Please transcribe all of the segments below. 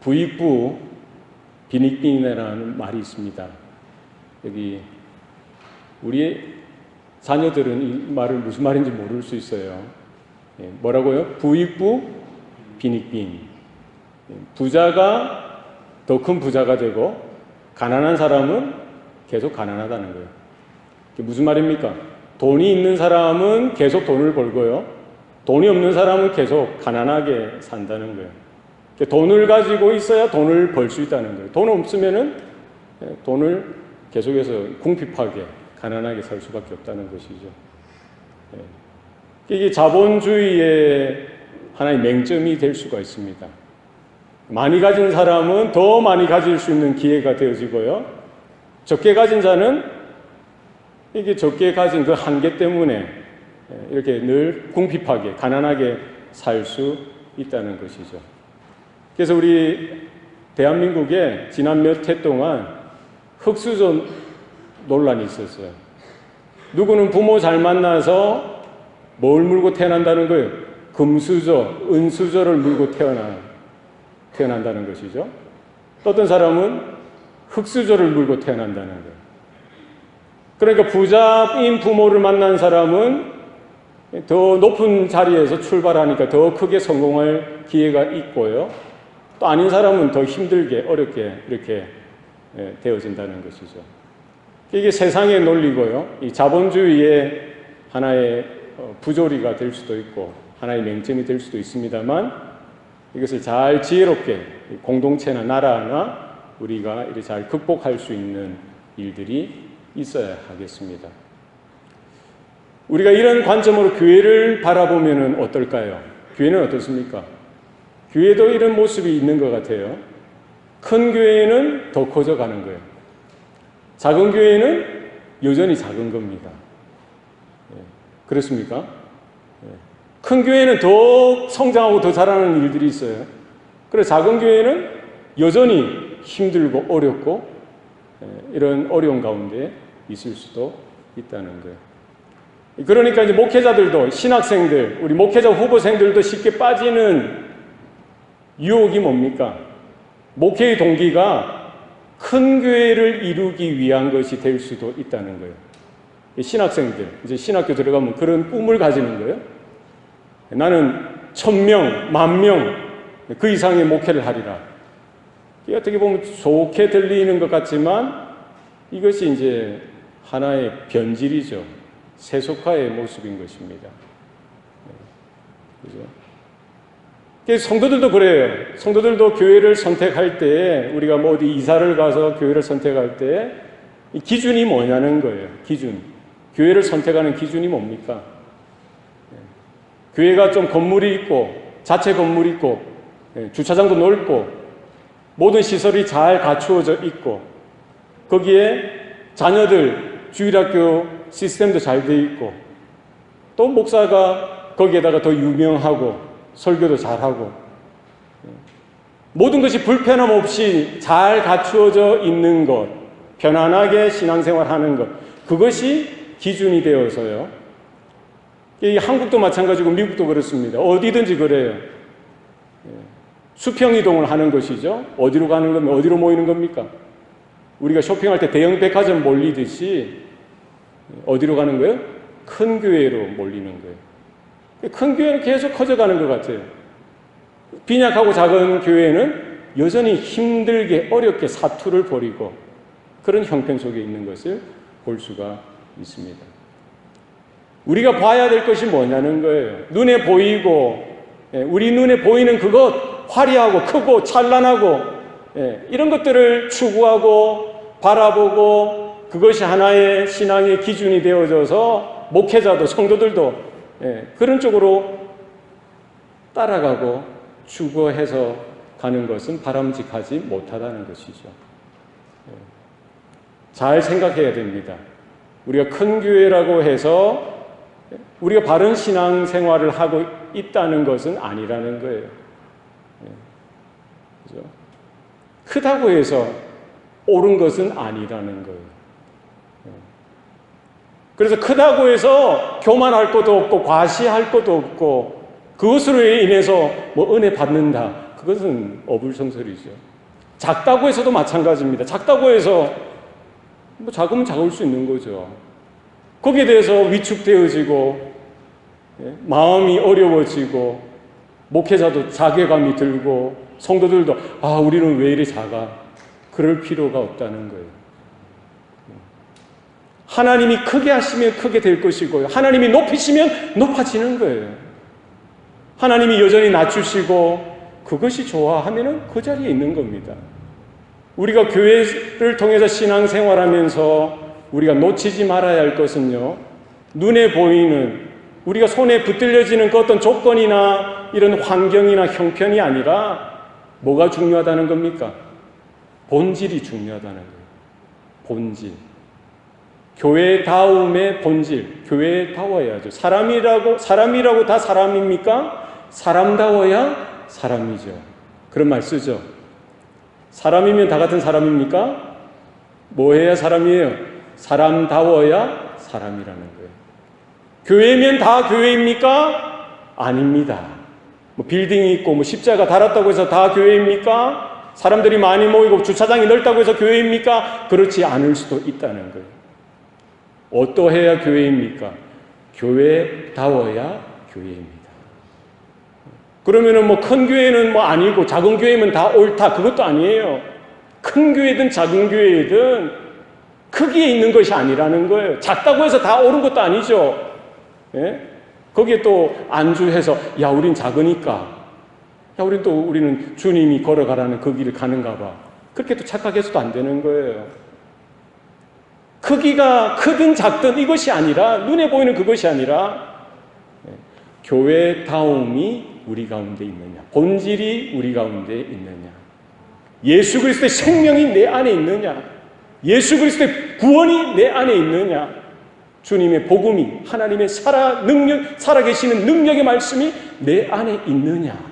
부익부 빈익빈이라는 말이 있습니다. 여기 우리 자녀들은 이 말을 무슨 말인지 모를 수 있어요. 뭐라고요? 부익부 빈익빈. 부자가 더 큰 부자가 되고 가난한 사람은 계속 가난하다는 거예요. 그게 무슨 말입니까? 돈이 있는 사람은 계속 돈을 벌고요. 돈이 없는 사람은 계속 가난하게 산다는 거예요. 돈을 가지고 있어야 돈을 벌 수 있다는 거예요. 돈 없으면은 돈을 계속해서 궁핍하게 가난하게 살 수밖에 없다는 것이죠. 이게 자본주의의 하나의 맹점이 될 수가 있습니다. 많이 가진 사람은 더 많이 가질 수 있는 기회가 되어지고요. 적게 가진 자는 이게 적게 가진 그 한계 때문에 이렇게 늘 궁핍하게 가난하게 살 수 있다는 것이죠. 그래서 우리 대한민국에 지난 몇 해 동안 흙수저 논란이 있었어요. 누구는 부모 잘 만나서 뭘 물고 태어난다는 거예요? 금수저, 은수저를 물고 태어난다는 것이죠. 또 어떤 사람은 흙수저를 물고 태어난다는 거예요. 그러니까 부자인 부모를 만난 사람은 더 높은 자리에서 출발하니까 더 크게 성공할 기회가 있고요. 또 아닌 사람은 더 힘들게 어렵게 이렇게 되어진다는 것이죠. 이게 세상의 논리고요. 이 자본주의의 하나의 부조리가 될 수도 있고 하나의 맹점이 될 수도 있습니다만 이것을 잘 지혜롭게 공동체나 나라나 우리가 이렇게 잘 극복할 수 있는 일들이 있어야 하겠습니다. 우리가 이런 관점으로 교회를 바라보면 어떨까요? 교회는 어떻습니까? 교회도 이런 모습이 있는 것 같아요. 큰 교회는 더 커져가는 거예요. 작은 교회는 여전히 작은 겁니다. 그렇습니까? 큰 교회는 더 성장하고 더 자라는 일들이 있어요. 그래서 작은 교회는 여전히 힘들고 어렵고 이런 어려운 가운데 있을 수도 있다는 거예요. 그러니까 이제 목회자들도 신학생들, 우리 목회자 후보생들도 쉽게 빠지는 유혹이 뭡니까? 목회의 동기가 큰 교회를 이루기 위한 것이 될 수도 있다는 거예요. 신학생들, 이제 신학교 들어가면 그런 꿈을 가지는 거예요. 나는 1000명, 10,000명 그 이상의 목회를 하리라. 이게 어떻게 보면 좋게 들리는 것 같지만 이것이 이제 하나의 변질이죠. 세속화의 모습인 것입니다. 그죠? 성도들도 그래요. 성도들도 교회를 선택할 때 우리가 뭐 어디 이사를 가서 교회를 선택할 때 기준이 뭐냐는 거예요. 기준. 교회를 선택하는 기준이 뭡니까? 교회가 좀 건물이 있고 자체 건물이 있고 주차장도 넓고 모든 시설이 잘 갖추어져 있고 거기에 자녀들 주일학교 시스템도 잘 돼 있고 또 목사가 거기에다가 더 유명하고 설교도 잘하고 모든 것이 불편함 없이 잘 갖추어져 있는 것, 편안하게 신앙생활하는 것, 그것이 기준이 되어서요. 이 한국도 마찬가지고 미국도 그렇습니다. 어디든지 그래요. 수평이동을 하는 것이죠. 어디로 가는 겁니까? 어디로 모이는 겁니까? 우리가 쇼핑할 때 대형 백화점 몰리듯이 어디로 가는 거예요? 큰 교회로 몰리는 거예요. 큰 교회는 계속 커져가는 것 같아요. 빈약하고 작은 교회는 여전히 힘들게 어렵게 사투를 벌이고 그런 형편 속에 있는 것을 볼 수가 있습니다. 우리가 봐야 될 것이 뭐냐는 거예요. 눈에 보이고 우리 눈에 보이는 그것 화려하고 크고 찬란하고 이런 것들을 추구하고 바라보고 그것이 하나의 신앙의 기준이 되어져서 목회자도 성도들도 그런 쪽으로 따라가고 추구해서 가는 것은 바람직하지 못하다는 것이죠. 잘 생각해야 됩니다. 우리가 큰 교회라고 해서 우리가 바른 신앙생활을 하고 있다는 것은 아니라는 거예요. 그죠? 크다고 해서 옳은 것은 아니라는 거예요. 그래서 크다고 해서 교만할 것도 없고 과시할 것도 없고 그것으로 인해서 뭐 은혜 받는다 그것은 어불성설이죠. 작다고 해서도 마찬가지입니다. 작다고 해서 뭐 작으면 작을 수 있는 거죠. 거기에 대해서 위축되어지고 마음이 어려워지고 목회자도 자괴감이 들고 성도들도 우리는 왜 이리 작아? 그럴 필요가 없다는 거예요. 하나님이 크게 하시면 크게 될 것이고요. 하나님이 높이시면 높아지는 거예요. 하나님이 여전히 낮추시고 그것이 좋아하면은 그 자리에 있는 겁니다. 우리가 교회를 통해서 신앙생활하면서 우리가 놓치지 말아야 할 것은요, 눈에 보이는 우리가 손에 붙들려지는 그 어떤 조건이나 이런 환경이나 형편이 아니라 뭐가 중요하다는 겁니까? 본질이 중요하다는 거예요. 본질. 교회다움의 본질. 교회다워야죠. 사람이라고 다 사람입니까? 사람다워야 사람이죠. 그런 말 쓰죠. 사람이면 다 같은 사람입니까? 뭐 해야 사람이에요? 사람다워야 사람이라는 거예요. 교회면 다 교회입니까? 아닙니다. 뭐 빌딩이 있고 뭐 십자가 달았다고 해서 다 교회입니까? 사람들이 많이 모이고 주차장이 넓다고 해서 교회입니까? 그렇지 않을 수도 있다는 거예요. 어떠해야 교회입니까? 교회다워야 교회입니다. 그러면은 뭐 큰 교회는 뭐 아니고 작은 교회면 다 옳다, 그것도 아니에요. 큰 교회든 작은 교회든 크기에 있는 것이 아니라는 거예요. 작다고 해서 다 옳은 것도 아니죠. 예? 거기에 또 안주해서 우린 작으니까 우리는 주님이 걸어가라는 그 길을 가는가 봐, 그렇게 또 착각해서도 안 되는 거예요. 크기가 크든 작든 이것이 아니라, 눈에 보이는 그것이 아니라 교회다움이 우리 가운데 있느냐, 본질이 우리 가운데 있느냐, 예수 그리스도의 생명이 내 안에 있느냐, 예수 그리스도의 구원이 내 안에 있느냐, 주님의 복음이, 하나님의 살아계시는 능력의 말씀이 내 안에 있느냐,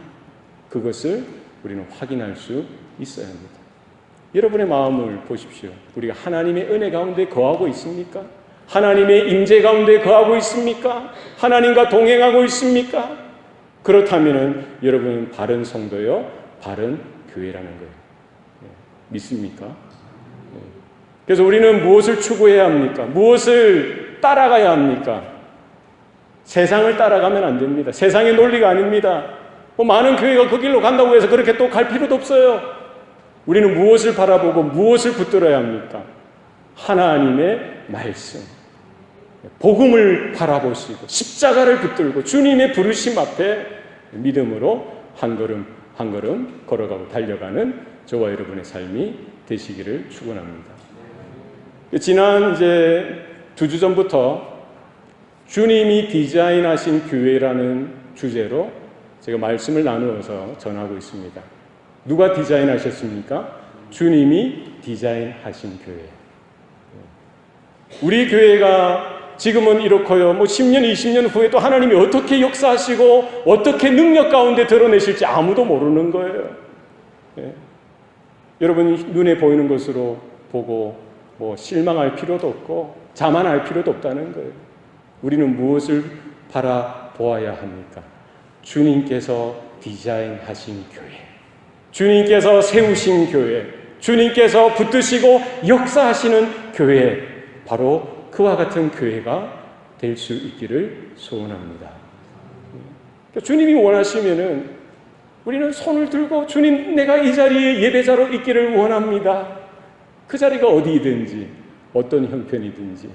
그것을 우리는 확인할 수 있어야 합니다. 여러분의 마음을 보십시오. 우리가 하나님의 은혜 가운데 거하고 있습니까? 하나님의 임재 가운데 거하고 있습니까? 하나님과 동행하고 있습니까? 그렇다면 여러분은 바른 성도요, 바른 교회라는 거예요. 믿습니까? 그래서 우리는 무엇을 추구해야 합니까? 무엇을 따라가야 합니까? 세상을 따라가면 안 됩니다. 세상의 논리가 아닙니다. 많은 교회가 그 길로 간다고 해서 그렇게 또 갈 필요도 없어요. 우리는 무엇을 바라보고 무엇을 붙들어야 합니까? 하나님의 말씀, 복음을 바라보시고 십자가를 붙들고 주님의 부르심 앞에 믿음으로 한 걸음 한 걸음 걸어가고 달려가는 저와 여러분의 삶이 되시기를 축원합니다. 지난 2주 전부터 주님이 디자인하신 교회라는 주제로 제가 말씀을 나누어서 전하고 있습니다. 누가 디자인하셨습니까? 주님이 디자인하신 교회. 우리 교회가 지금은 이렇고요, 10년, 20년 후에 또 하나님이 어떻게 역사하시고 어떻게 능력 가운데 드러내실지 아무도 모르는 거예요. 여러분이 눈에 보이는 것으로 보고 실망할 필요도 없고 자만할 필요도 없다는 거예요. 우리는 무엇을 바라보아야 합니까? 주님께서 디자인하신 교회, 주님께서 세우신 교회, 주님께서 붙드시고 역사하시는 교회, 바로 그와 같은 교회가 될 수 있기를 소원합니다. 주님이 원하시면은 우리는 손을 들고 주님, 내가 이 자리에 예배자로 있기를 원합니다. 그 자리가 어디든지 어떤 형편이든지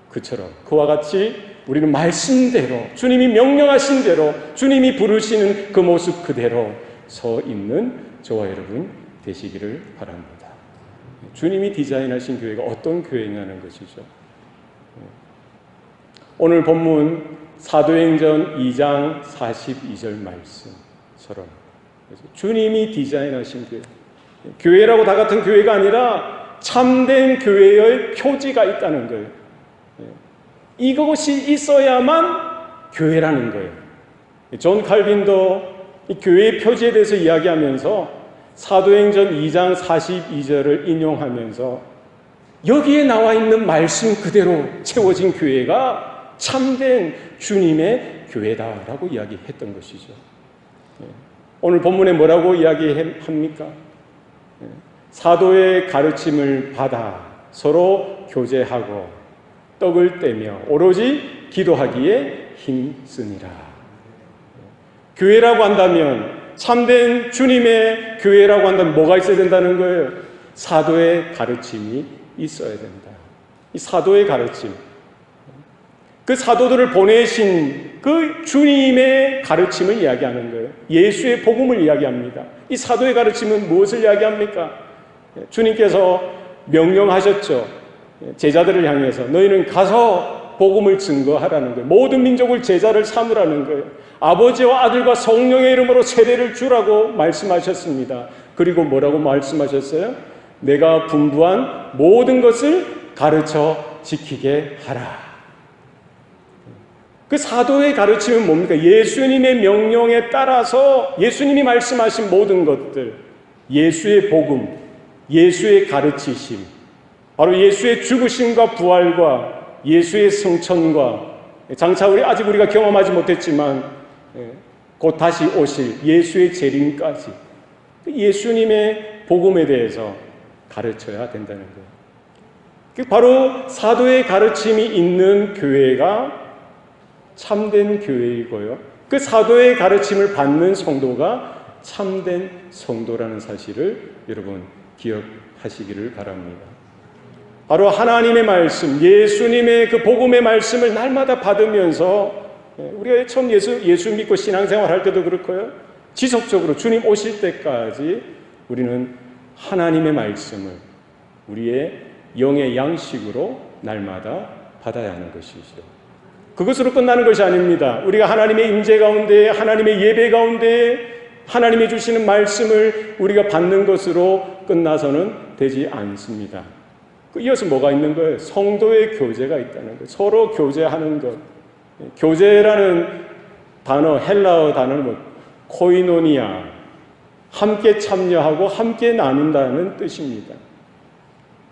그처럼 그와 같이 우리는 말씀대로, 주님이 명령하신 대로, 주님이 부르시는 그 모습 그대로 서 있는 저와 여러분 되시기를 바랍니다. 주님이 디자인하신 교회가 어떤 교회냐는 것이죠. 오늘 본문 사도행전 2장 42절 말씀처럼 주님이 디자인하신 교회, 교회라고 다 같은 교회가 아니라 참된 교회의 표지가 있다는 거예요. 이것이 있어야만 교회라는 거예요. 존 칼빈도 이 교회의 표지에 대해서 이야기하면서 사도행전 2장 42절을 인용하면서 여기에 나와 있는 말씀 그대로 채워진 교회가 참된 주님의 교회다라고 이야기했던 것이죠. 오늘 본문에 뭐라고 이야기합니까? 사도의 가르침을 받아 서로 교제하고 떡을 떼며 오로지 기도하기에 힘쓰니라. 교회라고 한다면, 참된 주님의 교회라고 한다면 뭐가 있어야 된다는 거예요? 사도의 가르침이 있어야 된다. 이 사도의 가르침, 그 사도들을 보내신 그 주님의 가르침을 이야기하는 거예요. 예수의 복음을 이야기합니다. 이 사도의 가르침은 무엇을 이야기합니까? 주님께서 명령하셨죠. 제자들을 향해서 너희는 가서 복음을 증거하라는 거예요. 모든 민족을 제자를 삼으라는 거예요. 아버지와 아들과 성령의 이름으로 세례를 주라고 말씀하셨습니다. 그리고 뭐라고 말씀하셨어요? 내가 분부한 모든 것을 가르쳐 지키게 하라. 그 사도의 가르침은 뭡니까? 예수님의 명령에 따라서 예수님이 말씀하신 모든 것들, 예수의 복음, 예수의 가르치심, 바로 예수의 죽으심과 부활과 예수의 성천과 장차 아직 우리가 경험하지 못했지만 곧 다시 오실 예수의 재림까지 예수님의 복음에 대해서 가르쳐야 된다는 거예요. 바로 사도의 가르침이 있는 교회가 참된 교회이고요, 그 사도의 가르침을 받는 성도가 참된 성도라는 사실을 여러분 기억하시기를 바랍니다. 바로 하나님의 말씀, 예수님의 그 복음의 말씀을 날마다 받으면서 우리가 처음 예수 믿고 신앙생활 할 때도 그렇고요, 지속적으로 주님 오실 때까지 우리는 하나님의 말씀을 우리의 영의 양식으로 날마다 받아야 하는 것이죠. 그것으로 끝나는 것이 아닙니다. 우리가 하나님의 임재 가운데, 하나님의 예배 가운데 하나님이 주시는 말씀을 우리가 받는 것으로 끝나서는 되지 않습니다. 이어서 뭐가 있는 거예요? 성도의 교제가 있다는 거예요. 서로 교제하는 것. 교제라는 단어, 헬라어 단어는 코이노니아, 함께 참여하고 함께 나눈다는 뜻입니다.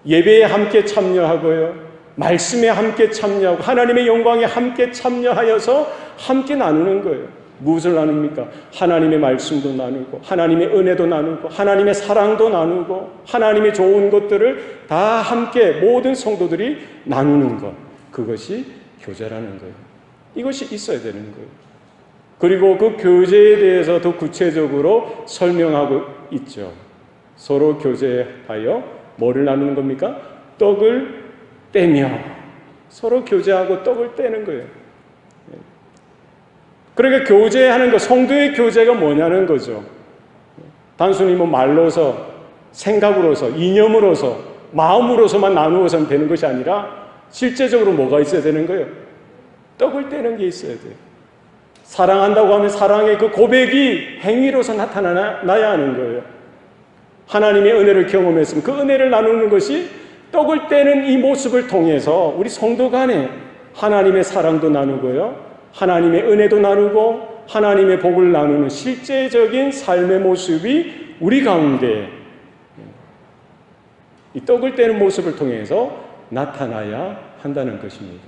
예배에 함께 참여하고요, 말씀에 함께 참여하고 하나님의 영광에 함께 참여하여서 함께 나누는 거예요. 무엇을 나눕니까? 하나님의 말씀도 나누고 하나님의 은혜도 나누고 하나님의 사랑도 나누고 하나님의 좋은 것들을 다 함께 모든 성도들이 나누는 것, 그것이 교제라는 거예요. 이것이 있어야 되는 거예요. 그리고 그 교제에 대해서 더 구체적으로 설명하고 있죠. 서로 교제하여 뭐를 나누는 겁니까? 떡을 떼며 서로 교제하고 떡을 떼는 거예요. 그러니까 교제하는 것, 성도의 교제가 뭐냐는 거죠. 단순히 말로서, 생각으로서, 이념으로서, 마음으로서만 나누어서는 되는 것이 아니라 실제적으로 뭐가 있어야 되는 거예요? 떡을 떼는 게 있어야 돼요. 사랑한다고 하면 사랑의 그 고백이 행위로서 나타나야 하는 거예요. 하나님의 은혜를 경험했으면 그 은혜를 나누는 것이 떡을 떼는 이 모습을 통해서 우리 성도 간에 하나님의 사랑도 나누고요, 하나님의 은혜도 나누고 하나님의 복을 나누는 실제적인 삶의 모습이 우리 가운데 이 떡을 떼는 모습을 통해서 나타나야 한다는 것입니다.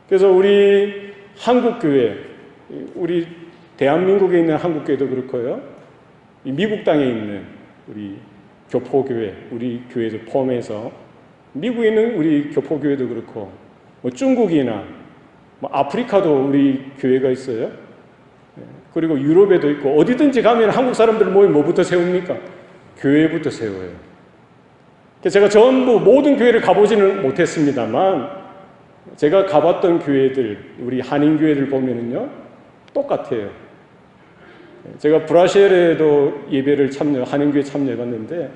그래서 우리 한국교회, 우리 대한민국에 있는 한국교회도 그렇고요, 미국 땅에 있는 우리 교포교회, 우리 교회도 포함해서 미국에 있는 우리 교포교회도 그렇고 중국이나 아프리카도 우리 교회가 있어요. 그리고 유럽에도 있고 어디든지 가면 한국 사람들 모이면 뭐부터 세웁니까? 교회부터 세워요. 제가 전부 모든 교회를 가보지는 못했습니다만 제가 가봤던 교회들, 우리 한인교회들 보면은요 똑같아요. 제가 브라셀에도 예배를 한인교회 참여해봤는데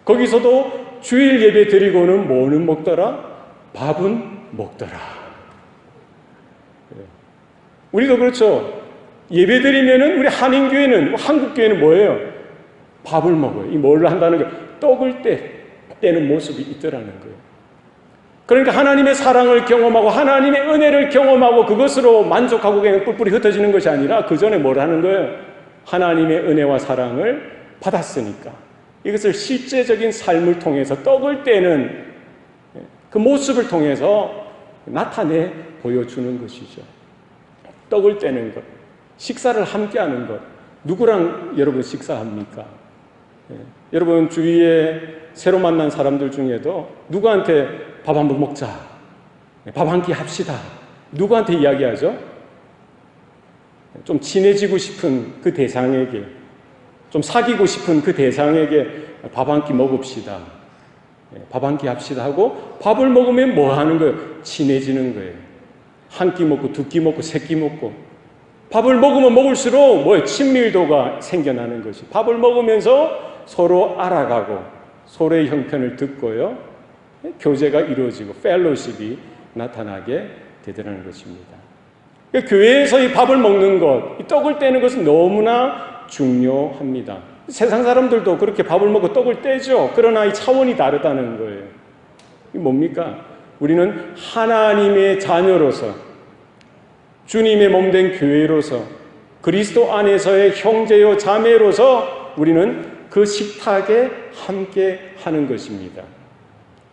거기서도 주일 예배 드리고는 뭐는 먹더라? 밥은 먹더라. 우리도 그렇죠. 예배 드리면은 우리 한인교회는, 한국교회는 뭐예요? 밥을 먹어요. 이 뭘 한다는 거예요? 떡을 떼는 모습이 있더라는 거예요. 그러니까 하나님의 사랑을 경험하고 하나님의 은혜를 경험하고 그것으로 만족하고 그냥 뿔뿔이 흩어지는 것이 아니라 그 전에 뭘 하는 거예요? 하나님의 은혜와 사랑을 받았으니까 이것을 실제적인 삶을 통해서 떡을 떼는 그 모습을 통해서 나타내 보여주는 것이죠. 떡을 떼는 것. 식사를 함께 하는 것. 누구랑 여러분 식사합니까? 여러분 주위에 새로 만난 사람들 중에도 누구한테 밥 한번 먹자, 밥 한 끼 합시다, 누구한테 이야기하죠? 좀 친해지고 싶은 그 대상에게, 좀 사귀고 싶은 그 대상에게 밥 한 끼 먹읍시다, 밥 한 끼 합시다 하고, 밥을 먹으면 뭐 하는 거예요? 친해지는 거예요. 한 끼 먹고 두 끼 먹고 세 끼 먹고, 밥을 먹으면 먹을수록 뭐예요? 친밀도가 생겨나는 것이, 밥을 먹으면서 서로 알아가고 서로의 형편을 듣고요, 교제가 이루어지고 펠로십이 나타나게 되더라는 것입니다. 교회에서 이 밥을 먹는 것, 이 떡을 떼는 것은 너무나 중요합니다. 세상 사람들도 그렇게 밥을 먹고 떡을 떼죠. 그러나 이 차원이 다르다는 거예요. 이게 뭡니까? 우리는 하나님의 자녀로서, 주님의 몸된 교회로서, 그리스도 안에서의 형제요 자매로서 우리는 그 식탁에 함께 하는 것입니다.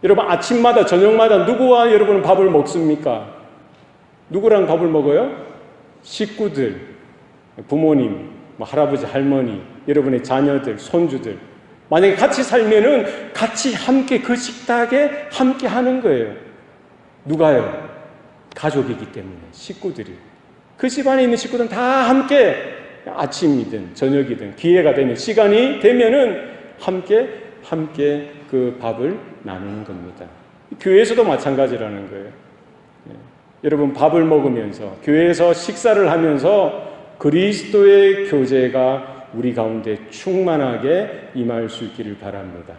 여러분 아침마다 저녁마다 누구와 여러분은 밥을 먹습니까? 누구랑 밥을 먹어요? 식구들, 부모님, 할아버지, 할머니, 여러분의 자녀들, 손주들. 만약에 같이 살면은 같이 함께 그 식탁에 함께 하는 거예요. 누가요? 가족이기 때문에, 식구들이. 그 집안에 있는 식구들은 다 함께 아침이든 저녁이든 기회가 되면, 시간이 되면은 함께 그 밥을 나누는 겁니다. 교회에서도 마찬가지라는 거예요. 여러분 밥을 먹으면서, 교회에서 식사를 하면서 그리스도의 교제가 우리 가운데 충만하게 임할 수 있기를 바랍니다.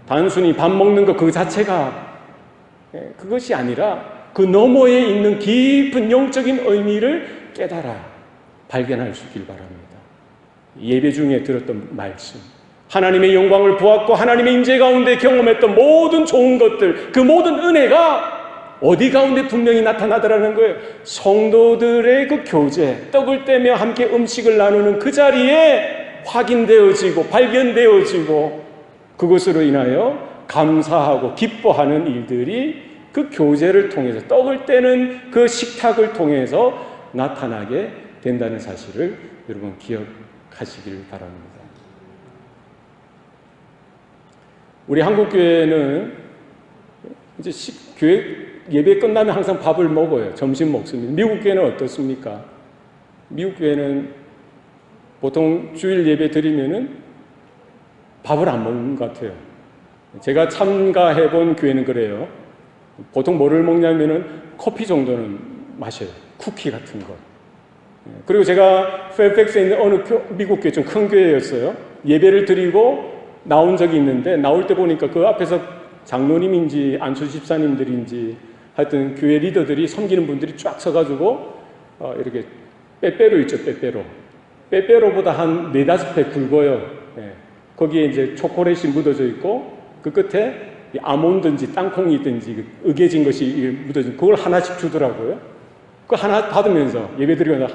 단순히 밥 먹는 것 그 자체가 그것이 아니라 그 너머에 있는 깊은 영적인 의미를 깨달아 발견할 수 있길 바랍니다. 예배 중에 들었던 말씀, 하나님의 영광을 보았고 하나님의 임재 가운데 경험했던 모든 좋은 것들, 그 모든 은혜가 어디 가운데 분명히 나타나더라는 거예요. 성도들의 그 교제, 떡을 떼며 함께 음식을 나누는 그 자리에 확인되어지고 발견되어지고, 그것으로 인하여 감사하고 기뻐하는 일들이 그 교제를 통해서, 떡을 떼는 그 식탁을 통해서 나타나게 된다는 사실을 여러분 기억하시길 바랍니다. 우리 한국교회는 이제 교회 예배 끝나면 항상 밥을 먹어요. 점심 먹습니다. 미국 교회는 어떻습니까? 미국 교회는 보통 주일 예배 드리면은 밥을 안 먹는 것 같아요. 제가 참가해 본 교회는 그래요. 보통 뭐를 먹냐면은 커피 정도는 마셔요. 쿠키 같은 거. 그리고 제가 페어팩스에 있는 어느 미국 교회, 좀 큰 교회였어요. 예배를 드리고 나온 적이 있는데, 나올 때 보니까 그 앞에서 장로님인지 안수 집사님들인지 하여튼 교회 리더들이, 섬기는 분들이 쫙 서가지고 이렇게 빼빼로 있죠, 빼빼로. 빼빼로보다 한 4-5배 굵어요. 거기에 이제 초콜릿이 묻어져 있고, 그 끝에 아몬드인지 땅콩이든지 으개진 것이 묻어진, 그걸 하나씩 주더라고요. 그 하나 받으면서 예배드리고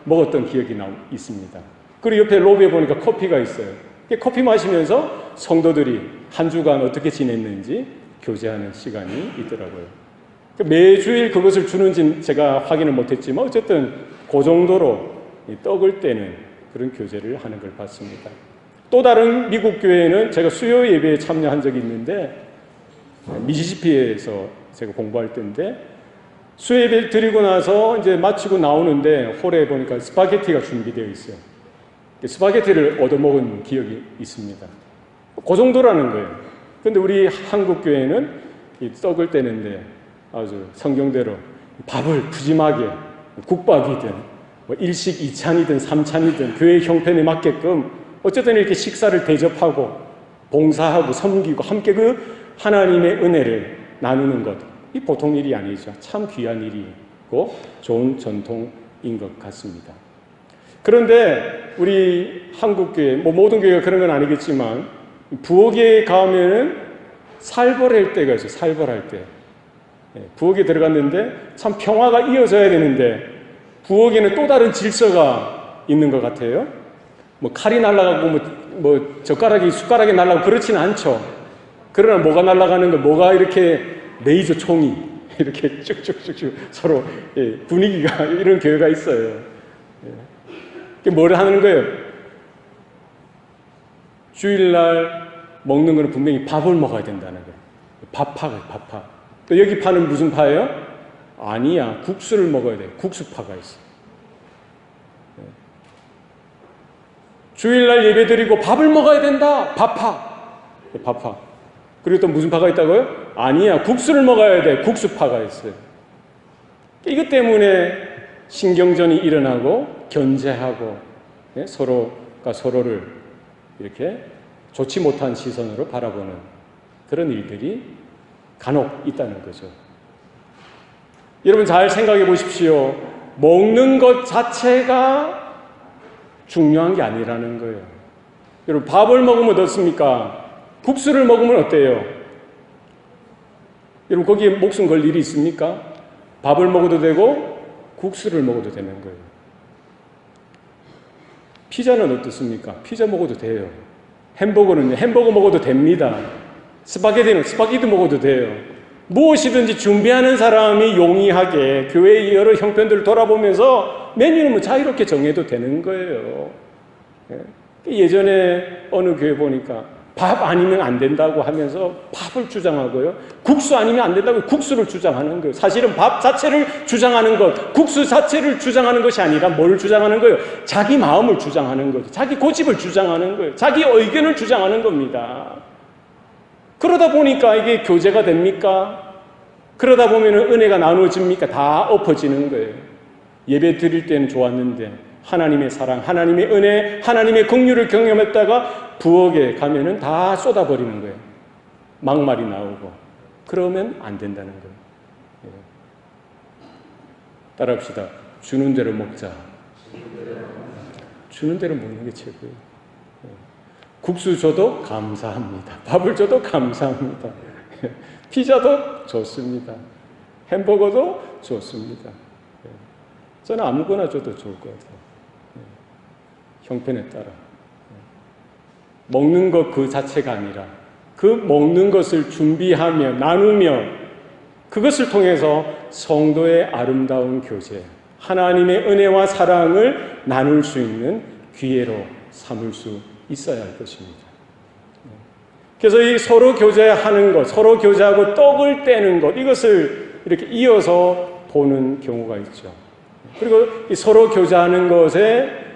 먹었던 기억이 있습니다. 그리고 옆에 로비에 보니까 커피가 있어요. 커피 마시면서 성도들이 한 주간 어떻게 지냈는지 교제하는 시간이 있더라고요. 매주일 그것을 주는지는 제가 확인을 못했지만 어쨌든 그 정도로 떡을 떼는 그런 교제를 하는 걸 봤습니다. 또 다른 미국 교회는 제가 수요 예배에 참여한 적이 있는데, 미시시피에서 제가 공부할 때인데, 수요 예배를 드리고 나서 이제 마치고 나오는데 홀에 보니까 스파게티가 준비되어 있어요. 스파게티를 얻어먹은 기억이 있습니다. 그 정도라는 거예요. 그런데 우리 한국 교회는 이 떡을 떼는데 아주 성경대로 밥을 푸짐하게, 국밥이든 뭐 일식 2찬이든 3찬이든 교회 형편에 맞게끔 어쨌든 이렇게 식사를 대접하고 봉사하고 섬기고 함께 그 하나님의 은혜를 나누는 것, 이 보통 일이 아니죠. 참 귀한 일이고 좋은 전통인 것 같습니다. 그런데 우리 한국교회, 뭐 모든 교회가 그런 건 아니겠지만, 부엌에 가면은 살벌할 때가 있어요. 살벌할 때. 부엌에 들어갔는데 참 평화가 이어져야 되는데 부엌에는 또 다른 질서가 있는 것 같아요. 뭐 칼이 날아가고 뭐 젓가락이 숟가락이 날아가고 그렇지는 않죠. 그러나 뭐가 날아가는 거, 뭐가 이렇게 레이저 총이 이렇게 쭉쭉쭉쭉 서로 분위기가 이런 교회가 있어요. 뭘 하는 거예요? 주일날 먹는 거는 분명히 밥을 먹어야 된다는 거예요. 밥파가 밥파. 또 여기 파는 무슨 파예요? 아니야. 국수를 먹어야 돼. 국수파가 있어. 주일날 예배드리고 밥을 먹어야 된다. 밥파. 밥파. 그리고 또 무슨 파가 있다고요? 아니야. 국수를 먹어야 돼. 국수파가 있어요. 이것 때문에 신경전이 일어나고 견제하고 서로가 서로를 이렇게 좋지 못한 시선으로 바라보는 그런 일들이 간혹 있다는 거죠. 여러분 잘 생각해 보십시오. 먹는 것 자체가 중요한 게 아니라는 거예요. 여러분 밥을 먹으면 어떻습니까? 국수를 먹으면 어때요? 여러분 거기에 목숨 걸 일이 있습니까? 밥을 먹어도 되고 국수를 먹어도 되는 거예요. 피자는 어떻습니까? 피자 먹어도 돼요. 햄버거는 햄버거 먹어도 됩니다. 스파게티는 스파게티 먹어도 돼요. 무엇이든지 준비하는 사람이 용이하게 교회의 여러 형편들을 돌아보면서 메뉴는 뭐 자유롭게 정해도 되는 거예요. 예전에 어느 교회 보니까 밥 아니면 안 된다고 하면서 밥을 주장하고요. 국수 아니면 안 된다고 국수를 주장하는 거예요. 사실은 밥 자체를 주장하는 것, 국수 자체를 주장하는 것이 아니라 뭘 주장하는 거예요? 자기 마음을 주장하는 거죠. 자기 고집을 주장하는 거예요. 자기 의견을 주장하는 겁니다. 그러다 보니까 이게 교제가 됩니까? 그러다 보면 은혜가 나누어집니까? 다 엎어지는 거예요. 예배 드릴 때는 좋았는데 하나님의 사랑, 하나님의 은혜, 하나님의 긍휼을 경험했다가 부엌에 가면은 다 쏟아버리는 거예요. 막말이 나오고. 그러면 안 된다는 거예요. 따라합시다. 주는 대로 먹자. 주는 대로 먹는 게 최고예요. 국수 줘도 감사합니다. 밥을 줘도 감사합니다. 피자도 좋습니다. 햄버거도 좋습니다. 저는 아무거나 줘도 좋을 것 같아요. 형편에 따라. 먹는 것 그 자체가 아니라 그 먹는 것을 준비하며 나누며 그것을 통해서 성도의 아름다운 교제, 하나님의 은혜와 사랑을 나눌 수 있는 기회로 삼을 수 있어야 할 것입니다. 그래서 이 서로 교제하는 것, 서로 교제하고 떡을 떼는 것, 이것을 이렇게 이어서 보는 경우가 있죠. 그리고 이 서로 교제하는 것에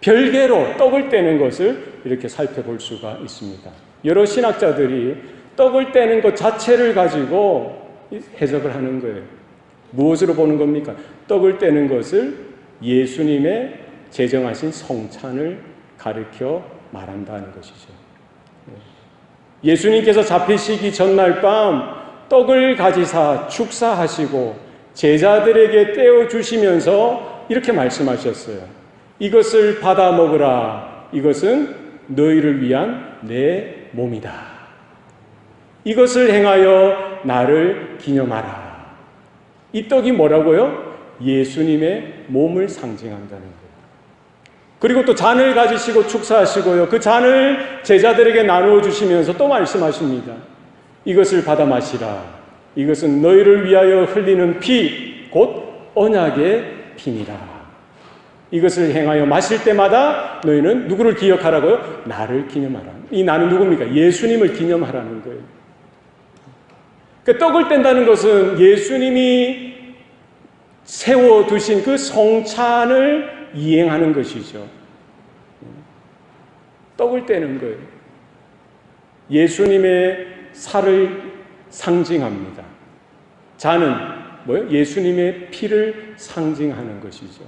별개로 떡을 떼는 것을 이렇게 살펴볼 수가 있습니다. 여러 신학자들이 떡을 떼는 것 자체를 가지고 해석을 하는 거예요. 무엇으로 보는 겁니까? 떡을 떼는 것을 예수님의 제정하신 성찬을 가리켜 말한다는 것이죠. 예수님께서 잡히시기 전날 밤 떡을 가지사 축사하시고 제자들에게 떼어주시면서 이렇게 말씀하셨어요. 이것을 받아 먹으라. 이것은 너희를 위한 내 몸이다. 이것을 행하여 나를 기념하라. 이 떡이 뭐라고요? 예수님의 몸을 상징한다는 거예요. 그리고 또 잔을 가지시고 축사하시고요. 그 잔을 제자들에게 나누어 주시면서 또 말씀하십니다. 이것을 받아 마시라. 이것은 너희를 위하여 흘리는 피, 곧 언약의 피니라. 이것을 행하여 마실 때마다 너희는 누구를 기억하라고요? 나를 기념하라. 이 나는 누굽니까? 예수님을 기념하라는 거예요. 그러니까 떡을 뗀다는 것은 예수님이 세워두신 그 성찬을 이행하는 것이죠. 떡을 떼는 거예요. 예수님의 살을 상징합니다. 잔은 뭐예요? 예수님의 피를 상징하는 것이죠.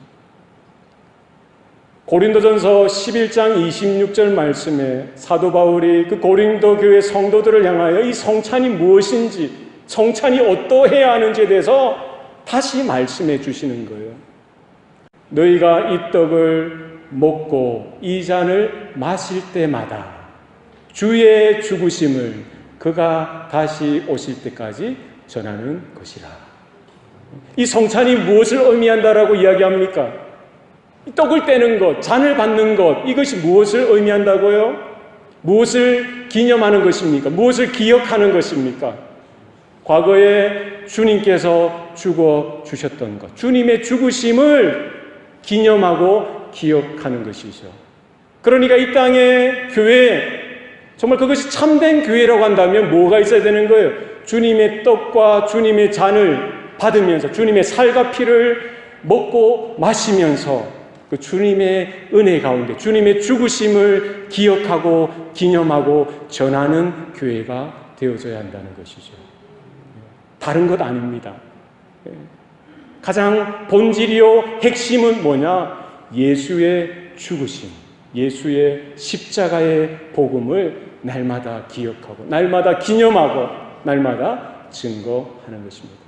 고린도전서 11장 26절 말씀에 사도 바울이 그 고린도 교회 성도들을 향하여 이 성찬이 무엇인지, 성찬이 어떠해야 하는지에 대해서 다시 말씀해 주시는 거예요. 너희가 이 떡을 먹고 이 잔을 마실 때마다 주의 죽으심을 그가 다시 오실 때까지 전하는 것이라. 이 성찬이 무엇을 의미한다라고 이야기합니까? 떡을 떼는 것, 잔을 받는 것, 이것이 무엇을 의미한다고요? 무엇을 기념하는 것입니까? 무엇을 기억하는 것입니까? 과거에 주님께서 죽어 주셨던 것, 주님의 죽으심을 기념하고 기억하는 것이죠. 그러니까 이 땅의 교회, 정말 그것이 참된 교회라고 한다면 뭐가 있어야 되는 거예요? 주님의 떡과 주님의 잔을 받으면서 주님의 살과 피를 먹고 마시면서 그 주님의 은혜 가운데 주님의 죽으심을 기억하고 기념하고 전하는 교회가 되어져야 한다는 것이죠. 다른 것 아닙니다. 가장 본질이요 핵심은 뭐냐? 예수의 죽으심, 예수의 십자가의 복음을 날마다 기억하고 날마다 기념하고 날마다 증거하는 것입니다.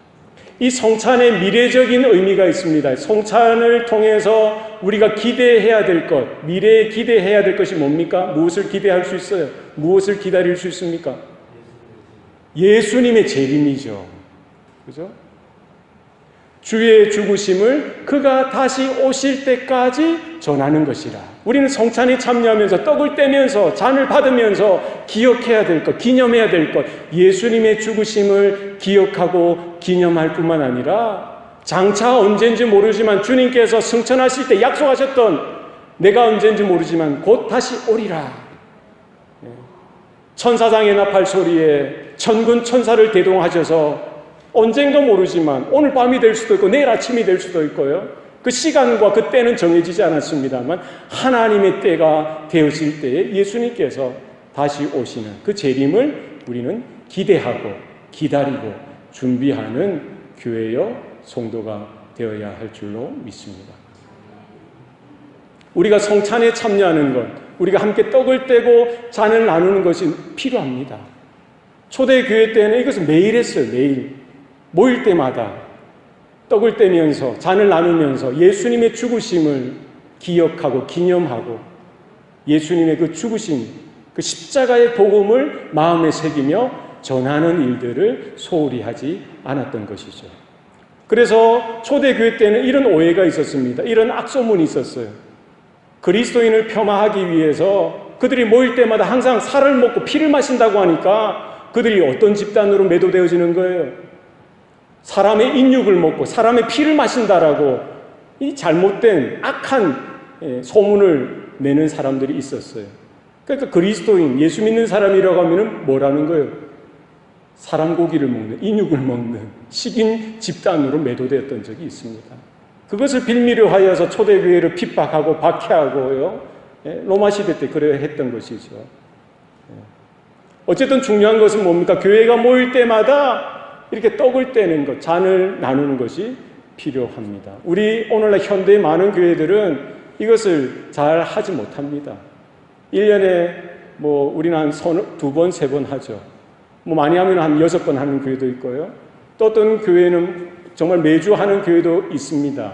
이 성찬의 미래적인 의미가 있습니다. 성찬을 통해서 우리가 기대해야 될 것, 미래에 기대해야 될 것이 뭡니까? 무엇을 기대할 수 있어요? 무엇을 기다릴 수 있습니까? 예수님의 재림이죠. 그죠? 주의 죽으심을 그가 다시 오실 때까지 전하는 것이라. 우리는 성찬에 참여하면서 떡을 떼면서 잔을 받으면서 기억해야 될 것, 기념해야 될 것, 예수님의 죽으심을 기억하고 기념할 뿐만 아니라 장차 언젠지 모르지만 주님께서 승천하실 때 약속하셨던 내가 언젠지 모르지만 곧 다시 오리라. 천사장의 나팔 소리에 천군 천사를 대동하셔서 언젠가 모르지만 오늘 밤이 될 수도 있고 내일 아침이 될 수도 있고요. 그 시간과 그 때는 정해지지 않았습니다만 하나님의 때가 되어질 때에 예수님께서 다시 오시는 그 재림을 우리는 기대하고 기다리고 준비하는 교회여 성도가 되어야 할 줄로 믿습니다. 우리가 성찬에 참여하는 것, 우리가 함께 떡을 떼고 잔을 나누는 것이 필요합니다. 초대교회 때는 이것을 매일 했어요. 매일. 모일 때마다 떡을 떼면서 잔을 나누면서 예수님의 죽으심을 기억하고 기념하고 예수님의 그 죽으심, 그 십자가의 복음을 마음에 새기며 전하는 일들을 소홀히 하지 않았던 것이죠. 그래서 초대교회 때는 이런 오해가 있었습니다. 이런 악소문이 있었어요. 그리스도인을 폄하하기 위해서 그들이 모일 때마다 항상 살을 먹고 피를 마신다고 하니까 그들이 어떤 집단으로 매도되어지는 거예요? 사람의 인육을 먹고 사람의 피를 마신다라고 이 잘못된 악한 소문을 내는 사람들이 있었어요. 그러니까 그리스도인, 예수 믿는 사람이라고 하면 뭐라는 거예요? 사람 고기를 먹는, 인육을 먹는 식인 집단으로 매도되었던 적이 있습니다. 그것을 빌미로 하여서 초대교회를 핍박하고 박해하고요. 로마 시대 때 그래 했던 것이죠. 어쨌든 중요한 것은 뭡니까? 교회가 모일 때마다 이렇게 떡을 떼는 것, 잔을 나누는 것이 필요합니다. 우리 오늘날 현대의 많은 교회들은 이것을 잘 하지 못합니다. 1년에 우리는 한 2번, 3번 하죠. 많이 하면 한 6번 하는 교회도 있고요. 또 어떤 교회는 정말 매주 하는 교회도 있습니다.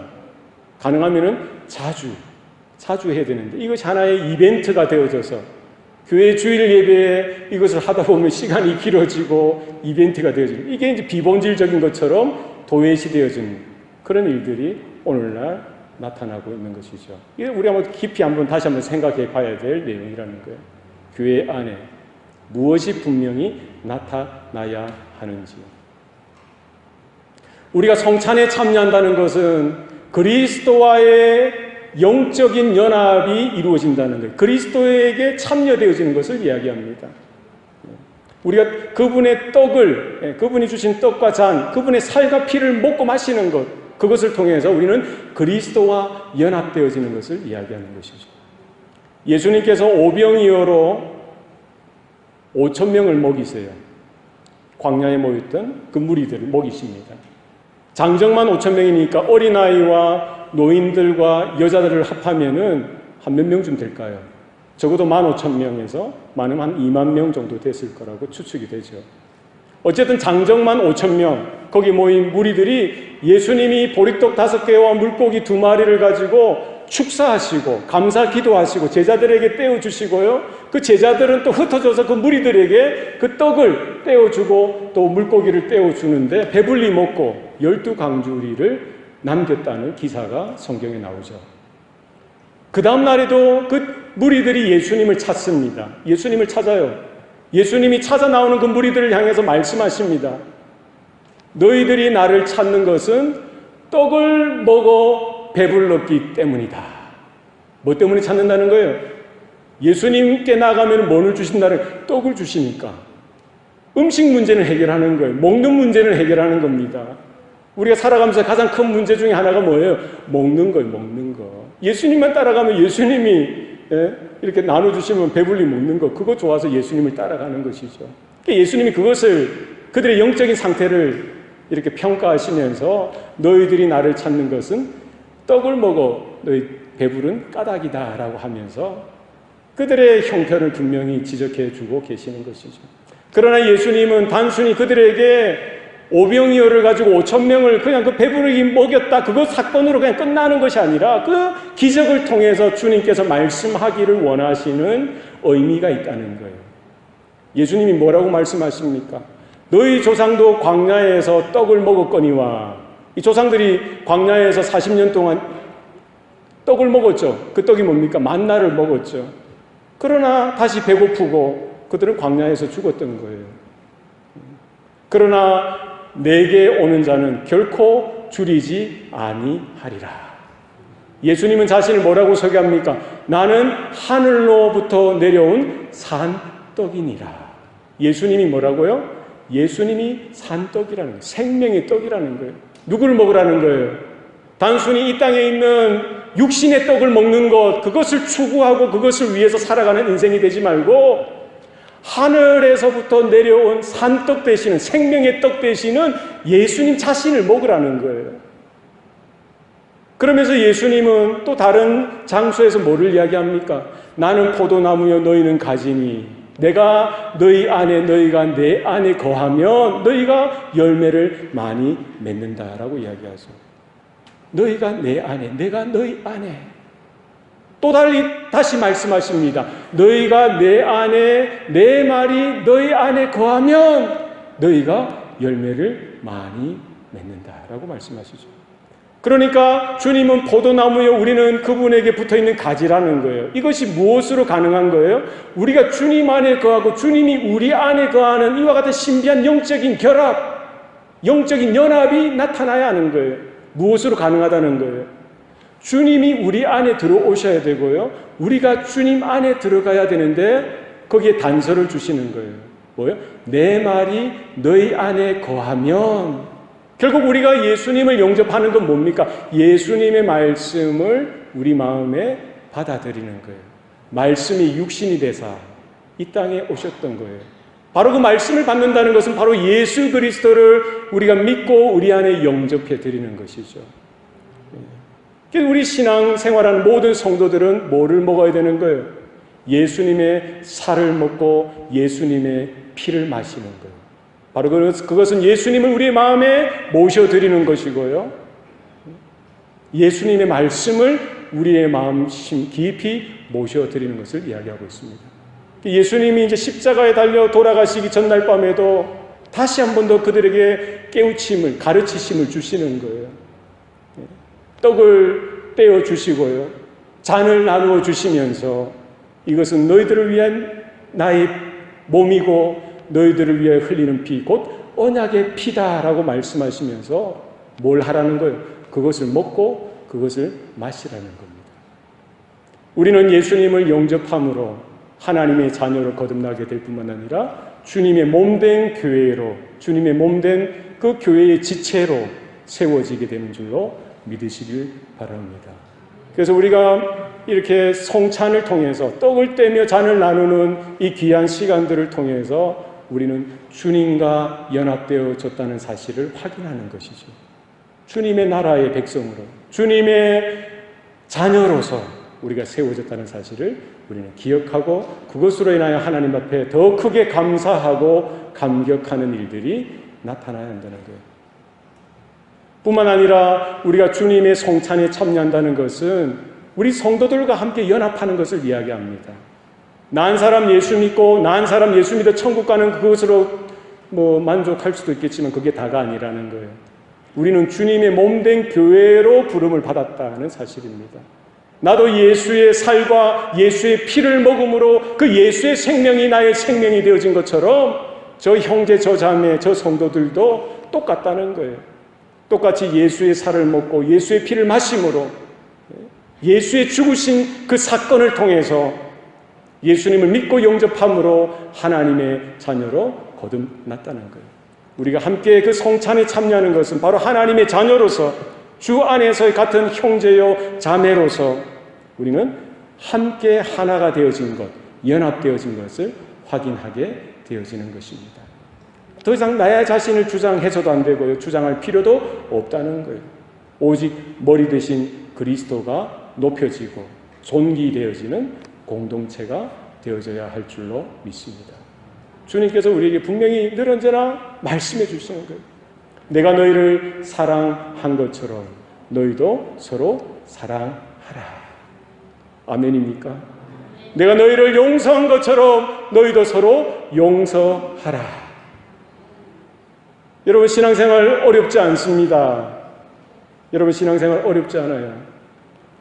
가능하면은 자주 해야 되는데 이것이 하나의 이벤트가 되어져서 교회 주일 예배에 이것을 하다 보면 시간이 길어지고 이벤트가 되어지고 이게 이제 비본질적인 것처럼 도외시되어지는 그런 일들이 오늘날 나타나고 있는 것이죠. 이게 우리가 깊이 다시 한번 생각해 봐야 될 내용이라는 거예요. 교회 안에 무엇이 분명히 나타나야 하는지. 우리가 성찬에 참여한다는 것은 그리스도와의 영적인 연합이 이루어진다는 거예요. 그리스도에게 참여되어지는 것을 이야기합니다. 우리가 그분의 떡을, 그분이 주신 떡과 잔, 그분의 살과 피를 먹고 마시는 것, 그것을 통해서 우리는 그리스도와 연합되어지는 것을 이야기하는 것이죠. 예수님께서 오병이어로 5,000명을 먹이세요. 광야에 모였던 그 무리들을 먹이십니다. 장정만 5,000명이니까 어린아이와 노인들과 여자들을 합하면은 한 몇 명쯤 될까요? 적어도 15,000명에서 많으면 한 2만 명 정도 됐을 거라고 추측이 되죠. 어쨌든 장정만 5,000명, 거기 모인 무리들이 예수님이 보리떡 5개와 물고기 2마리를 가지고 축사하시고 감사 기도하시고 제자들에게 떼어주시고요. 그 제자들은 또 흩어져서 그 무리들에게 그 떡을 떼어주고 또 물고기를 떼어주는데 배불리 먹고 12강주리를 남겼다는 기사가 성경에 나오죠. 그 다음 날에도 그 무리들이 예수님을 찾습니다. 예수님을 찾아요. 예수님이 찾아 나오는 그 무리들을 향해서 말씀하십니다. 너희들이 나를 찾는 것은 떡을 먹어 배불렀기 때문이다. 뭐 때문에 찾는다는 거예요? 예수님께 나가면 뭐를 주신다는, 떡을 주시니까. 음식 문제는 해결하는 거예요. 먹는 문제는 해결하는 겁니다. 우리가 살아가면서 가장 큰 문제 중에 하나가 뭐예요? 먹는 거예요, 먹는 거. 예수님만 따라가면 예수님이 이렇게 나눠주시면 배불리 먹는 거, 그거 좋아서 예수님을 따라가는 것이죠. 예수님이 그것을, 그들의 영적인 상태를 이렇게 평가하시면서 너희들이 나를 찾는 것은 떡을 먹어 너희 배부른 까닭이다 라고 하면서 그들의 형편을 분명히 지적해 주고 계시는 것이죠. 그러나 예수님은 단순히 그들에게 오병이어를 가지고 5,000명을 그냥 그 배부르게 먹였다, 그것 사건으로 그냥 끝나는 것이 아니라 그 기적을 통해서 주님께서 말씀하기를 원하시는 의미가 있다는 거예요. 예수님이 뭐라고 말씀하십니까? 너희 조상도 광야에서 떡을 먹었거니와. 이 조상들이 광야에서 40년 동안 떡을 먹었죠. 그 떡이 뭡니까? 만나를 먹었죠. 그러나 다시 배고프고 그들은 광야에서 죽었던 거예요. 그러나 내게 오는 자는 결코 줄이지 아니하리라. 예수님은 자신을 뭐라고 소개합니까? 나는 하늘로부터 내려온 산떡이니라. 예수님이 뭐라고요? 예수님이 산떡이라는 거예요. 생명의 떡이라는 거예요. 누구를 먹으라는 거예요? 단순히 이 땅에 있는 육신의 떡을 먹는 것, 그것을 추구하고 그것을 위해서 살아가는 인생이 되지 말고 하늘에서부터 내려온 산떡 되시는, 생명의 떡 되시는 예수님 자신을 먹으라는 거예요. 그러면서 예수님은 또 다른 장소에서 뭐를 이야기합니까? 나는 포도나무여 너희는 가지니 내가 너희 안에 너희가 내 안에 거하면 너희가 열매를 많이 맺는다라고 이야기하죠. 너희가 내 안에, 내가 너희 안에. 또 다시 말씀하십니다. 너희가 내 안에, 내 말이 너희 안에 거하면 너희가 열매를 많이 맺는다라고 말씀하시죠. 그러니까 주님은 포도나무여 우리는 그분에게 붙어있는 가지라는 거예요. 이것이 무엇으로 가능한 거예요? 우리가 주님 안에 거하고 주님이 우리 안에 거하는 이와 같은 신비한 영적인 결합, 영적인 연합이 나타나야 하는 거예요. 무엇으로 가능하다는 거예요? 주님이 우리 안에 들어오셔야 되고요. 우리가 주님 안에 들어가야 되는데 거기에 단서를 주시는 거예요. 뭐예요? 내 말이 너희 안에 거하면. 결국 우리가 예수님을 영접하는 건 뭡니까? 예수님의 말씀을 우리 마음에 받아들이는 거예요. 말씀이 육신이 되사 이 땅에 오셨던 거예요. 바로 그 말씀을 받는다는 것은 바로 예수 그리스도를 우리가 믿고 우리 안에 영접해 드리는 것이죠. 우리 신앙 생활하는 모든 성도들은 뭐를 먹어야 되는 거예요? 예수님의 살을 먹고 예수님의 피를 마시는 거예요. 바로 그것은 예수님을 우리의 마음에 모셔드리는 것이고요. 예수님의 말씀을 우리의 마음 깊이 모셔드리는 것을 이야기하고 있습니다. 예수님이 이제 십자가에 달려 돌아가시기 전날 밤에도 다시 한 번 더 그들에게 깨우침을, 가르치심을 주시는 거예요. 떡을 떼어 주시고요. 잔을 나누어 주시면서 이것은 너희들을 위한 나의 몸이고 너희들을 위해 흘리는 피, 곧 언약의 피다라고 말씀하시면서 뭘 하라는 거예요? 그것을 먹고 그것을 마시라는 겁니다. 우리는 예수님을 영접함으로 하나님의 자녀로 거듭나게 될 뿐만 아니라 주님의 몸된 교회로, 주님의 몸된 그 교회의 지체로 세워지게 되는 줄로 믿으시길 바랍니다. 그래서 우리가 이렇게 성찬을 통해서 떡을 떼며 잔을 나누는 이 귀한 시간들을 통해서 우리는 주님과 연합되어졌다는 사실을 확인하는 것이죠. 주님의 나라의 백성으로, 주님의 자녀로서 우리가 세워졌다는 사실을 우리는 기억하고 그것으로 인하여 하나님 앞에 더 크게 감사하고 감격하는 일들이 나타나야 한다는 거예요. 뿐만 아니라 우리가 주님의 성찬에 참여한다는 것은 우리 성도들과 함께 연합하는 것을 이야기합니다. 난 사람 예수 믿고 난 사람 예수 믿어 천국 가는 그것으로 만족할 수도 있겠지만 그게 다가 아니라는 거예요. 우리는 주님의 몸된 교회로 부름을 받았다는 사실입니다. 나도 예수의 살과 예수의 피를 먹음으로 그 예수의 생명이 나의 생명이 되어진 것처럼 저 형제, 저 자매, 저 성도들도 똑같다는 거예요. 똑같이 예수의 살을 먹고 예수의 피를 마심으로 예수의 죽으신 그 사건을 통해서 예수님을 믿고 영접함으로 하나님의 자녀로 거듭났다는 거예요. 우리가 함께 그 성찬에 참여하는 것은 바로 하나님의 자녀로서 주 안에서의 같은 형제요 자매로서 우리는 함께 하나가 되어진 것, 연합되어진 것을 확인하게 되어지는 것입니다. 더 이상 나의 자신을 주장해서도 안 되고요, 주장할 필요도 없다는 거예요. 오직 머리 대신 그리스도가 높여지고 존귀되어지는 공동체가 되어져야 할 줄로 믿습니다. 주님께서 우리에게 분명히 늘 언제나 말씀해 주시는 거예요. 내가 너희를 사랑한 것처럼 너희도 서로 사랑하라. 아멘입니까? 내가 너희를 용서한 것처럼 너희도 서로 용서하라. 여러분, 신앙생활 어렵지 않습니다. 여러분, 신앙생활 어렵지 않아요.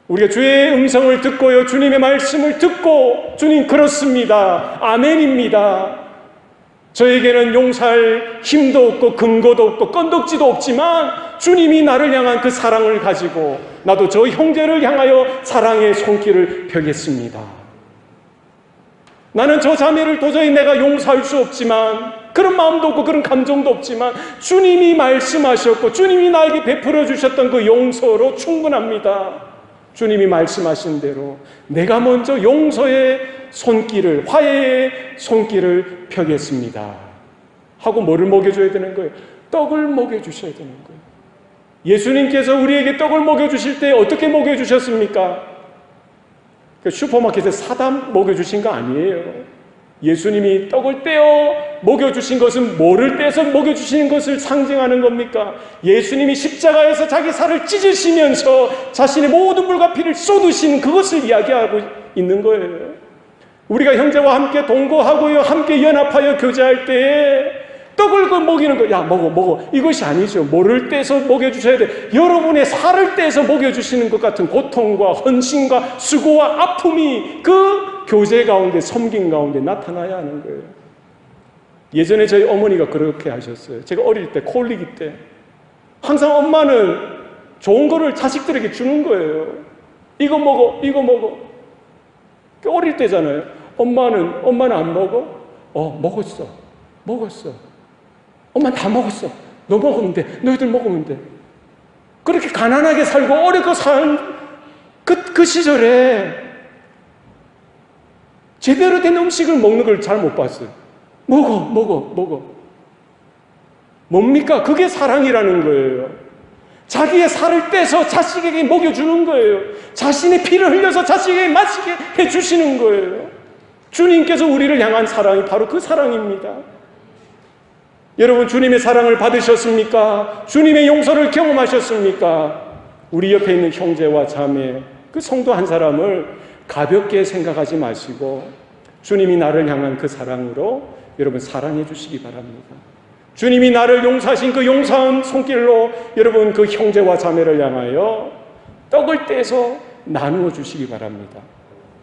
우리가 주의 음성을 듣고요, 주님의 말씀을 듣고 주님 그렇습니다, 아멘입니다, 저에게는 용서할 힘도 없고 근거도 없고 건덕지도 없지만 주님이 나를 향한 그 사랑을 가지고 나도 저 형제를 향하여 사랑의 손길을 펴겠습니다. 나는 저 자매를 도저히 내가 용서할 수 없지만, 그런 마음도 없고 그런 감정도 없지만 주님이 말씀하셨고 주님이 나에게 베풀어 주셨던 그 용서로 충분합니다. 주님이 말씀하신 대로 내가 먼저 용서의 손길을, 화해의 손길을 펴겠습니다 하고 뭐를 먹여줘야 되는 거예요? 떡을 먹여주셔야 되는 거예요. 예수님께서 우리에게 떡을 먹여주실 때 어떻게 먹여주셨습니까? 슈퍼마켓에 사다 먹여주신 거 아니에요. 예수님이 떡을 떼어 먹여주신 것은 뭐를 떼서 먹여주시는 것을 상징하는 겁니까? 예수님이 십자가에서 자기 살을 찢으시면서 자신의 모든 물과 피를 쏟으신 그것을 이야기하고 있는 거예요. 우리가 형제와 함께 동거하고요, 함께 연합하여 교제할 때에 떡을 먹이는 거, 야 먹어, 이것이 아니죠. 뭐를 떼서 먹여주셔야 돼? 여러분의 살을 떼서 먹여주시는 것 같은 고통과 헌신과 수고와 아픔이 그 교제 가운데, 섬김 가운데 나타나야 하는 거예요. 예전에 저희 어머니가 그렇게 하셨어요. 제가 어릴 때, 콜리기 때 항상 엄마는 좋은 거를 자식들에게 주는 거예요. 이거 먹어. 어릴 때잖아요. 엄마는 안 먹어? 먹었어. 엄마 다 먹었어. 너 먹으면 돼. 너희들 먹으면 돼. 그렇게 가난하게 살고 어렵게 산 그 시절에 제대로 된 음식을 먹는 걸 잘 못 봤어요. 먹어. 뭡니까? 그게 사랑이라는 거예요. 자기의 살을 떼서 자식에게 먹여주는 거예요. 자신의 피를 흘려서 자식에게 마시게 해주시는 거예요. 주님께서 우리를 향한 사랑이 바로 그 사랑입니다. 여러분, 주님의 사랑을 받으셨습니까? 주님의 용서를 경험하셨습니까? 우리 옆에 있는 형제와 자매, 그 성도 한 사람을 가볍게 생각하지 마시고 주님이 나를 향한 그 사랑으로 여러분 사랑해 주시기 바랍니다. 주님이 나를 용서하신 그 용서한 손길로 여러분 그 형제와 자매를 향하여 떡을 떼서 나누어 주시기 바랍니다.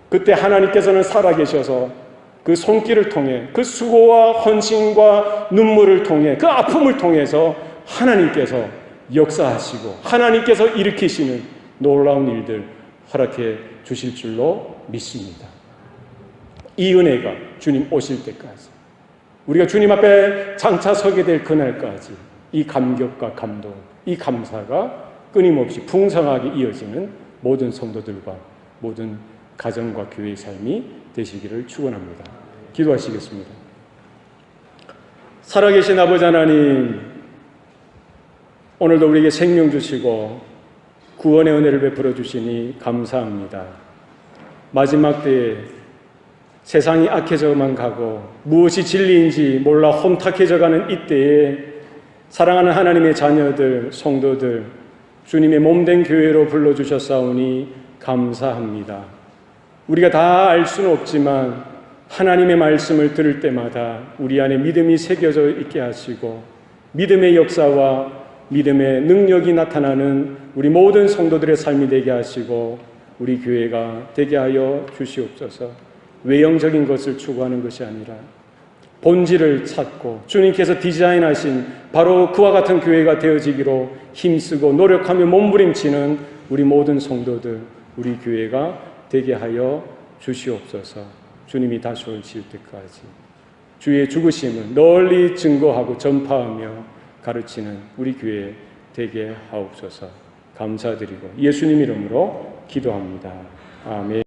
그때 하나님께서는 살아계셔서 그 손길을 통해, 그 수고와 헌신과 눈물을 통해, 그 아픔을 통해서 하나님께서 역사하시고 하나님께서 일으키시는 놀라운 일들 허락해 주실 줄로 믿습니다. 이 은혜가 주님 오실 때까지, 우리가 주님 앞에 장차 서게 될 그날까지 이 감격과 감동, 이 감사가 끊임없이 풍성하게 이어지는 모든 성도들과 모든 가정과 교회의 삶이 되시기를 축원합니다. 기도하시겠습니다. 살아계신 아버지 하나님, 오늘도 우리에게 생명 주시고 구원의 은혜를 베풀어 주시니 감사합니다. 마지막 때에 세상이 악해져만 가고 무엇이 진리인지 몰라 혼탁해져가는 이때에 사랑하는 하나님의 자녀들, 성도들, 주님의 몸된 교회로 불러주셨사오니 감사합니다. 우리가 다 알 수는 없지만 하나님의 말씀을 들을 때마다 우리 안에 믿음이 새겨져 있게 하시고 믿음의 역사와 믿음의 능력이 나타나는 우리 모든 성도들의 삶이 되게 하시고 우리 교회가 되게 하여 주시옵소서. 외형적인 것을 추구하는 것이 아니라 본질을 찾고 주님께서 디자인하신 바로 그와 같은 교회가 되어지기로 힘쓰고 노력하며 몸부림치는 우리 모든 성도들, 우리 교회가 되게 하여 주시옵소서. 주님이 다시 오실 때까지 주의 죽으심을 널리 증거하고 전파하며 가르치는 우리 교회 되게 하옵소서. 감사드리고 예수님 이름으로 기도합니다. 아멘.